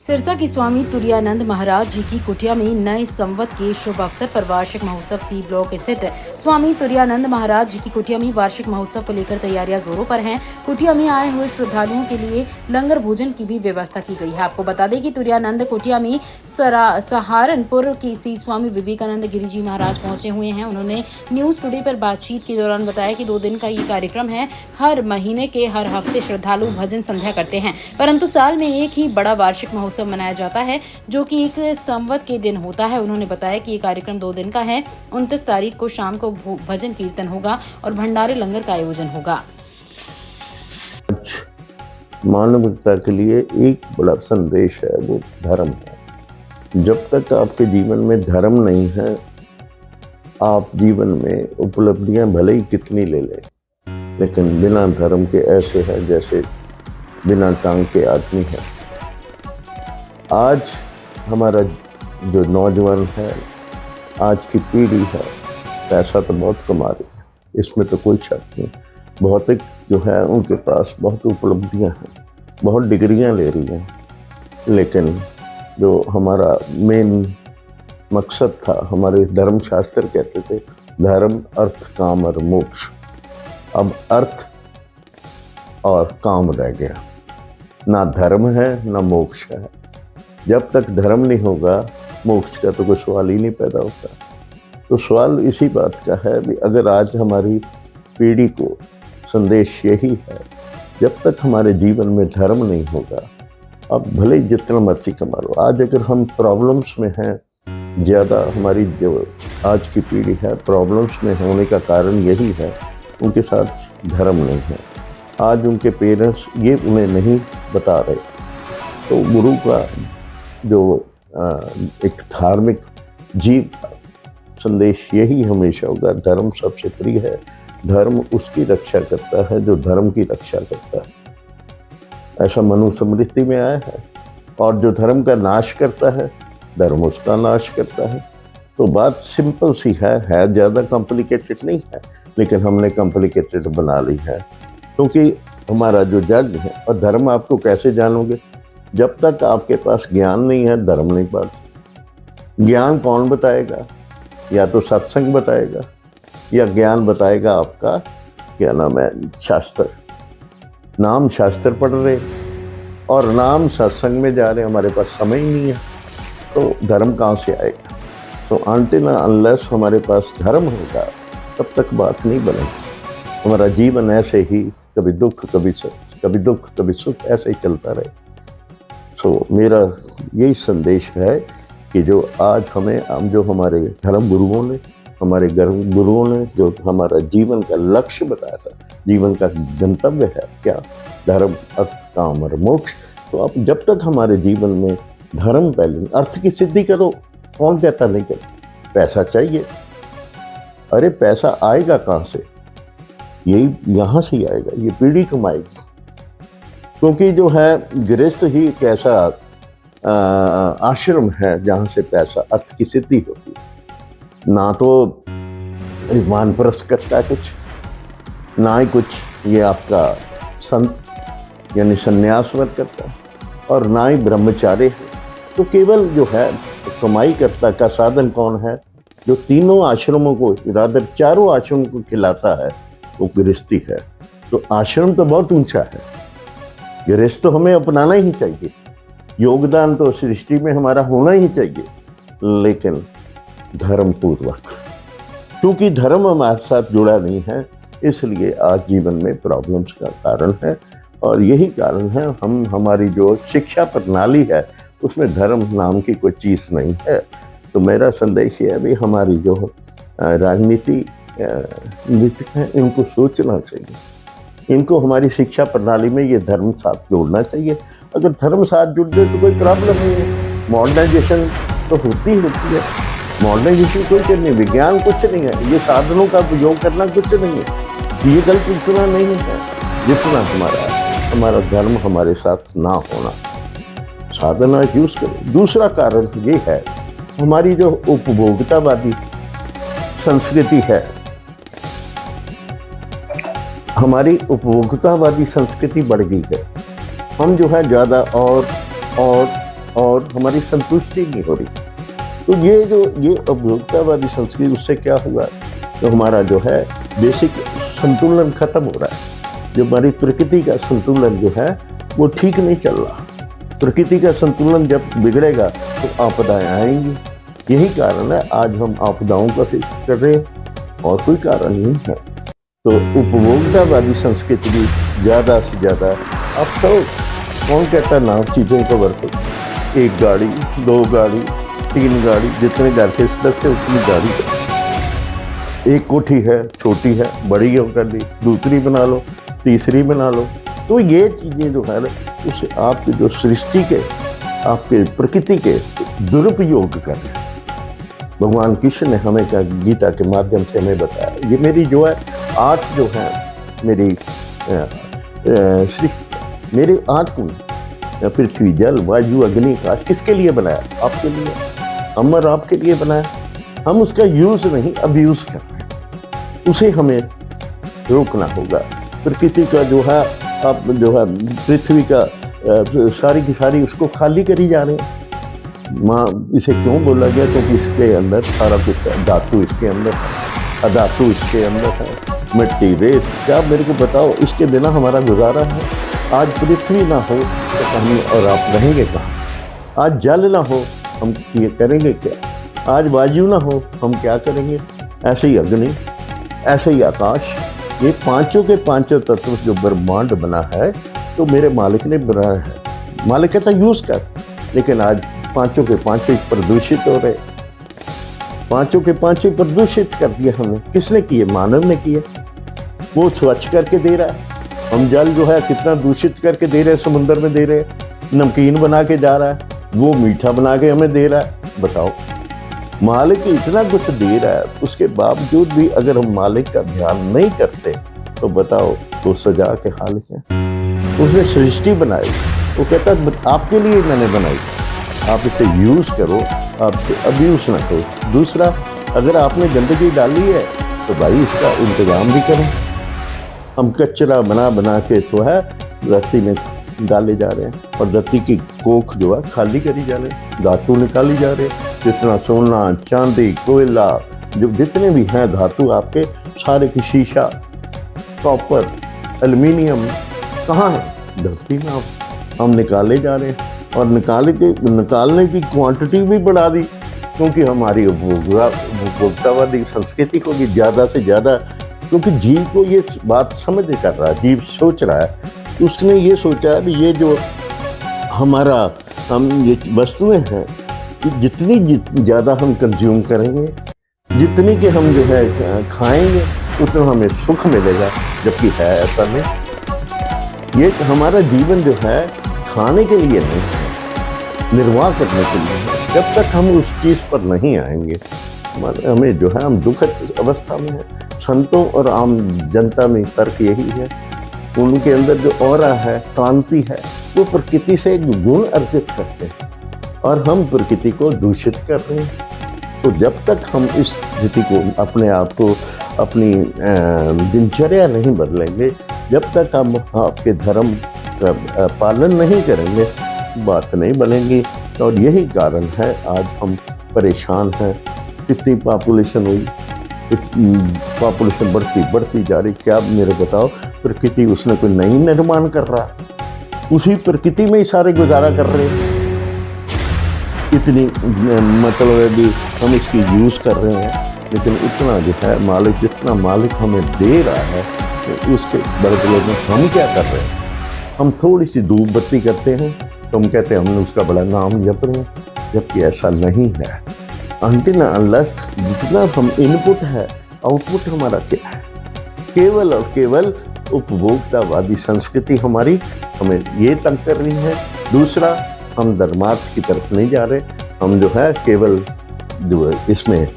सिरसा की स्वामी तुरानंद महाराज जी की कुटिया में नए संवत के शुभ अवसर पर वार्षिक महोत्सव सी ब्लॉक स्थित स्वामी तुरानंद महाराज जी की कुटिया में वार्षिक महोत्सव को लेकर तैयारियां जोरों पर हैं। कुटिया में आए हुए श्रद्धालुओं के लिए लंगर भोजन की भी व्यवस्था की गई है। आपको बता दें कि तुरानंद कुटिया में सहारनपुर के सी स्वामी विवेकानंद गिरी जी महाराज पहुंचे हुए हैं। उन्होंने न्यूज टुडे पर बातचीत के दौरान बताया कि 2 दिन का ये कार्यक्रम है। हर महीने के हर हफ्ते श्रद्धालु भजन संध्या करते हैं, परंतु साल में एक ही बड़ा वार्षिक महोत्सव मनाया जाता है जो कि एक संवत के दिन होता है। उन्होंने बताया कि ये कार्यक्रम 2 दिन का है। 29 तारीख को शाम को भजन कीर्तन होगा और भंडारे लंगर का आयोजन होगा। मानवता के लिए एक बड़ा संदेश है, वो धर्म है। जब तक आपके जीवन में धर्म नहीं है, आप जीवन में उपलब्धियां भले ही कितनी ले लें, लेकिन बिना धर्म के ऐसे है जैसे बिना टांग के आदमी है। आज हमारा जो नौजवान है, आज की पीढ़ी है, पैसा तो बहुत कमा रही है, इसमें तो कोई शक नहीं। भौतिक जो है उनके पास बहुत उपलब्धियां हैं, बहुत डिग्रियां ले रही हैं, लेकिन जो हमारा मेन मकसद था, हमारे धर्मशास्त्र कहते थे धर्म अर्थ काम और मोक्ष। अब अर्थ और काम रह गया, ना धर्म है ना मोक्ष है। जब तक धर्म नहीं होगा, मोक्ष का तो कोई सवाल ही नहीं पैदा होता। तो सवाल इसी बात का है भी, अगर आज हमारी पीढ़ी को संदेश यही है, जब तक हमारे जीवन में धर्म नहीं होगा, अब भले जितना मर्जी कमा लो। आज अगर हम प्रॉब्लम्स में हैं, ज़्यादा हमारी जो आज की पीढ़ी है प्रॉब्लम्स में होने का कारण यही है, उनके साथ धर्म नहीं है। आज उनके पेरेंट्स ये उन्हें नहीं बता रहे। तो गुरु का जो एक धार्मिक जीव संदेश यही हमेशा होगा, धर्म सबसे प्रिय है। धर्म उसकी रक्षा करता है जो धर्म की रक्षा करता है, ऐसा मनुस्मृति में आया है। और जो धर्म का नाश करता है, धर्म उसका नाश करता है। तो बात सिंपल सी है ज़्यादा कॉम्प्लिकेटेड नहीं है, लेकिन हमने कॉम्प्लिकेटेड बना ली है, क्योंकि हमारा जो जज है। और धर्म आपको कैसे जानोगे? जब तक आपके पास ज्ञान नहीं है, धर्म नहीं पाते। ज्ञान कौन बताएगा? या तो सत्संग बताएगा, या ज्ञान बताएगा आपका क्या नाम है, शास्त्र। नाम शास्त्र पढ़ रहे और नाम सत्संग में जा रहे, हमारे पास समय ही नहीं है, तो धर्म कहाँ से आएगा? तो अनटिल अनलेस हमारे पास धर्म होगा, तब तक बात नहीं बनेगी। हमारा जीवन ऐसे ही कभी दुख कभी सुख, कभी दुख कभी सुख, ऐसे ही चलता रहे। तो मेरा यही संदेश है कि जो आज हम जो हमारे धर्म गुरुओं ने, हमारे गुरुओं ने जो हमारा जीवन का लक्ष्य बताया था, जीवन का गंतव्य है क्या? धर्म अर्थ काम और मोक्ष। तो अब जब तक हमारे जीवन में धर्म पहले, अर्थ की सिद्धि करो, कौन कहता नहीं करो? पैसा चाहिए, अरे पैसा आएगा कहाँ से? यही यहाँ से ही आएगा, ये पीढ़ी कमाएगी। क्योंकि जो है गृहस्थ ही एक ऐसा आश्रम है जहाँ से पैसा अर्थ की सिद्धि होती है। ना तो ईमान परस्त करता है कुछ, ना ही कुछ ये आपका संत यानी संन्यास वर्ग करता है, और ना ही ब्रह्मचार्य है। तो केवल जो है कमाई करता का साधन कौन है? जो तीनों आश्रमों को, रादर चारों आश्रमों को खिलाता है, वो गृहस्थी है। तो आश्रम तो बहुत ऊंचा है, गृहस्थ तो हमें अपनाना ही चाहिए। योगदान तो सृष्टि में हमारा होना ही चाहिए, लेकिन धर्म पूर्वक। क्योंकि धर्म हमारे साथ जुड़ा नहीं है, इसलिए आज जीवन में प्रॉब्लम्स का कारण है। और यही कारण है हमारी जो शिक्षा प्रणाली है, उसमें धर्म नाम की कोई चीज़ नहीं है। तो मेरा संदेश ये है भी, हमारी जो राजनीति है, इनको सोचना चाहिए, इनको हमारी शिक्षा प्रणाली में ये धर्म साथ जोड़ना चाहिए। अगर धर्म साथ जुड़ जाए तो कोई प्रॉब्लम नहीं है। मॉडर्नाइजेशन तो होती है, मॉडर्नाइजेशन कोई नहीं, विज्ञान कुछ नहीं है, ये साधनों का उपयोग करना कुछ नहीं है। ये गलत उतना नहीं है जितना हमारा धर्म हमारे साथ ना होना। साधना यूज करें। दूसरा कारण ये है, हमारी जो उपभोक्तावादी संस्कृति है, हमारी उपभोक्तावादी संस्कृति बढ़ गई है। हम जो है ज़्यादा और हमारी संतुष्टि नहीं हो रही। तो ये उपभोक्तावादी संस्कृति, उससे क्या हुआ, तो हमारा जो है बेसिक संतुलन खत्म हो रहा है। जो हमारी प्रकृति का संतुलन जो है वो ठीक नहीं चल रहा। प्रकृति का संतुलन जब बिगड़ेगा तो आपदाएं आएंगी। यही कारण है आज हम आपदाओं का फेस कर रहे हैं, और कोई कारण नहीं है। तो उपभोक्तावादी संस्कृति भी ज़्यादा से ज़्यादा, अब तो कौन कहता है ना चीज़ों को बरतो, 1 गाड़ी 2 गाड़ी 3 गाड़ी, जितने घर के सदस्य उतनी गाड़ी। एक कोठी है, छोटी है, बड़ी हो कर ली, दूसरी बना लो, तीसरी बना लो। तो ये चीज़ें जो है उसे आपके जो सृष्टि के, आपके प्रकृति के दुरुपयोग कर रहे हैं। भगवान कृष्ण ने हमें क्या गीता के माध्यम से हमें बताया। ये मेरी जो है 8 जो है मेरी मेरे 8 कुंड, पृथ्वी जल वायु अग्नि आकाश, किसके लिए बनाया? आपके लिए। अमर आपके लिए बनाया। हम उसका यूज नहीं अब्यूज कर रहे हैं, उसे हमें रोकना होगा। प्रकृति का जो है अब जो है पृथ्वी का सारी की सारी उसको खाली करी जा रहे हैं। माँ इसे क्यों बोला गया? क्योंकि इसके अंदर सारा कुछ है। धातु इसके अंदर है, अधातु इसके अंदर है, मिट्टी रेत। क्या मेरे को बताओ, इसके बिना हमारा गुजारा है? आज पृथ्वी ना हो तो हम और आप रहेंगे कहाँ? आज जल ना हो हम ये करेंगे क्या? आज वायु ना हो हम क्या करेंगे? ऐसे ही अग्नि, ऐसे ही आकाश, ये पांचों के पांचों तत्व जो ब्रह्मांड बना है तो मेरे मालिक ने बनाया है। मालिक कहता यूज कर, लेकिन आज पांचों के पांचों प्रदूषित हो रहे। पांचों के पांचों प्रदूषित कर दिया हमने। किसने किए? मानव ने किए। वो स्वच्छ करके दे रहा है। हम जल जो है कितना दूषित करके दे रहे हैं, समुद्र में दे रहे हैं, नमकीन बना के जा रहा है, वो मीठा बना के हमें दे रहा है। बताओ, मालिक इतना कुछ दे रहा है, उसके बावजूद भी अगर हम मालिक का ध्यान नहीं करते तो बताओ तो सजा के हालिक है। उसने सृष्टि बनाई, वो कहता है आपके लिए मैंने बनाई, आप इसे यूज करो, आप इसे अब्यूज ना करो। दूसरा, अगर आपने गंदगी डाली है तो भाई इसका इंतजाम भी करो। हम कचरा बना बना के जो है धरती में डाले जा रहे हैं, और धरती की कोख जो है खाली करी जा रहे हैं, धातु निकाली जा रहे हैं। जितना सोना चांदी कोयला जो जितने भी हैं धातु आपके सारे की, शीशा कॉपर एल्युमिनियम कहाँ है? धरती में हम निकाले जा रहे हैं, और निकालने की क्वांटिटी भी बढ़ा दी, क्योंकि हमारी उपभोक्तावादी संस्कृति को भी ज़्यादा से ज़्यादा, क्योंकि जीव को ये बात समझ कर रहा है, जीव सोच रहा है, उसने ये सोचा है कि ये जो हमारा हम ये वस्तुएं हैं कि जितनी ज़्यादा हम कंज्यूम करेंगे, जितनी के हम जो है खाएंगे, उतना हमें सुख मिलेगा, जबकि है ऐसा नहीं। ये हमारा जीवन जो है खाने के लिए नहीं है, निर्वाह करने के लिए है। जब तक हम उस चीज़ पर नहीं आएंगे, हमें जो है हम दुखद अवस्था में है। संतों और आम जनता में फर्क यही है, उनके अंदर जो ऑरा है, कांति है, वो प्रकृति से एक गुण अर्जित करते हैं, और हम प्रकृति को दूषित कर रहे हैं। तो जब तक हम इस स्थिति को, अपने आप को, अपनी दिनचर्या नहीं बदलेंगे, जब तक हम आपके धर्म का पालन नहीं करेंगे, बात नहीं बनेगी। और यही कारण है आज हम परेशान हैं। इतनी पॉपुलेशन हुई, पॉपुलेशन बढ़ती जा रही। क्या मेरे बताओ, प्रकृति उसने कोई नई निर्माण कर रहा, उसी प्रकृति में ही सारे गुजारा कर रहे हैं। इतनी मतलब है भी हम इसकी यूज़ कर रहे हैं, लेकिन उतना जो है मालिक, जितना मालिक हमें दे रहा है, तो उसके बदले में हम क्या कर रहे हैं? हम थोड़ी सी धूप बत्ती करते हैं तो हम कहते हैं हमने उसका बड़ा नाम जप रहे हैं, जबकि ऐसा नहीं है। अनटिल अनलेस जितना हम इनपुट है, आउटपुट हमारा क्या है? केवल और केवल उपभोक्तावादी संस्कृति हमारी हमें ये तंग कर रही है। दूसरा, हम धर्मार्थ की तरफ नहीं जा रहे, हम जो है केवल जो इसमें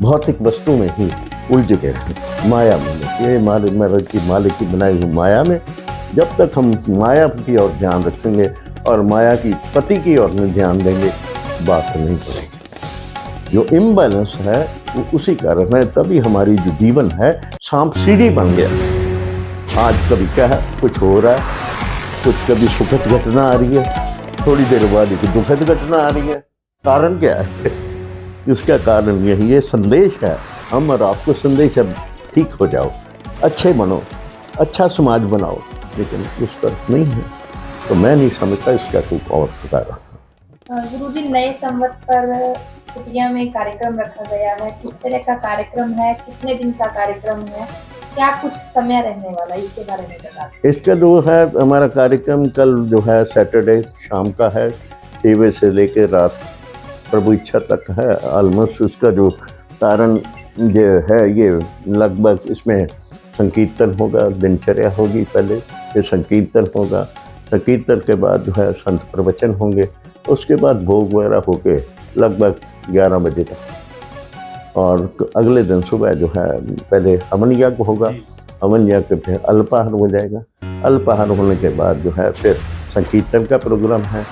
भौतिक वस्तु में ही उलझ गए हैं, माया में। ये मालिक की बनाई हुई माया में जब तक हम माया की ओर ध्यान रखेंगे और माया की पति की ओर में ध्यान देंगे, बात नहीं करेंगे। जो इम्बैलेंस है वो उसी कारण है, तभी हमारी जो जीवन है सांप सीढ़ी बन गया। आज कभी क्या है, कुछ हो रहा है, कुछ कभी सुखद घटना आ रही है, थोड़ी देर बाद एक दुखद घटना आ रही है। कारण क्या है? इसका कारण यही ये संदेश है, हम और आपको संदेश है, ठीक हो जाओ, अच्छे बनो, अच्छा समाज बनाओ, लेकिन उस तरफ नहीं है। तो मैं नहीं समझता इसका कोई और कारण। गुरुजी, नए संवत पर कुटिया में कार्यक्रम रखा गया है। किस तरह का कार्यक्रम है, कितने दिन का कार्यक्रम है, क्या कुछ समय रहने वाला है, इसके बारे में बता दें। इसका जो है हमारा कार्यक्रम कल जो है सैटरडे शाम का है, 6 बजे से लेकर रात प्रभु इच्छा तक है। ऑलमोस्ट उसका जो कारण जो है ये लगभग इसमें संकीर्तन होगा, दिनचर्या होगी पहले, फिर संकीर्तन होगा, संकीर्तन के बाद जो है संत प्रवचन होंगे, उसके बाद भोग वगैरह होके लगभग 11 बजे तक। और अगले दिन सुबह जो है पहले हवन यज्ञ होगा, हवन यज्ञ के फिर अल्पाहार हो जाएगा, अल्पाहार होने के बाद जो है फिर संकीर्तन का प्रोग्राम है।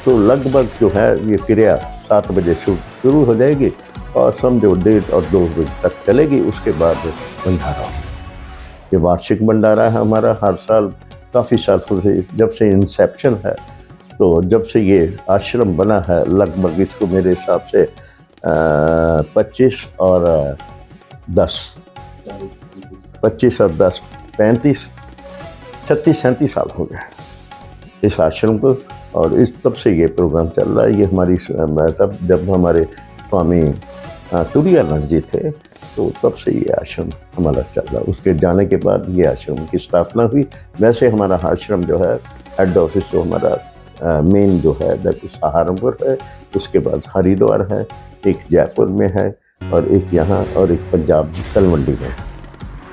तो लगभग जो है ये क्रिया 7 बजे शुरू हो जाएगी और समझो 1:30 और 2 बजे तक चलेगी। उसके बाद भंडारा, ये वार्षिक भंडारा है हमारा हर साल, काफ़ी सालों से, जब से इंसेप्शन है। तो जब से ये आश्रम बना है लगभग इसको मेरे हिसाब से 25 और 10 35 36-37 साल हो गए इस आश्रम को। और इस तब से ये प्रोग्राम चल रहा है। ये हमारी तब जब हमारे स्वामी तुरानंद जी थे तो तब से ये आश्रम हमारा चल रहा है। उसके जाने के बाद ये आश्रम की स्थापना हुई। वैसे हमारा आश्रम जो है हेड ऑफिस जो हमारा मेन जो है सहारनपुर है, उसके बाद हरिद्वार है, एक जयपुर में है और एक यहाँ और एक पंजाब तलवंडी में।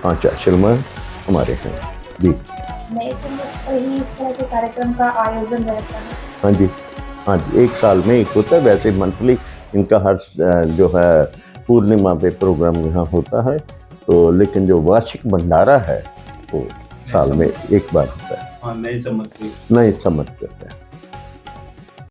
5 आश्रम हमारे हैं जी। नए संवत पर ही इस तरह के कार्यक्रम का आयोजन रहता है। हाँ जी, हाँ जी, एक साल में एक होता है। वैसे मंथली इनका हर जो है पूर्णिमा पे प्रोग्राम यहाँ होता है। तो लेकिन जो वार्षिक भंडारा है वो साल में एक बार होता है। हाँ, नए संवत नए संवत करते हैं।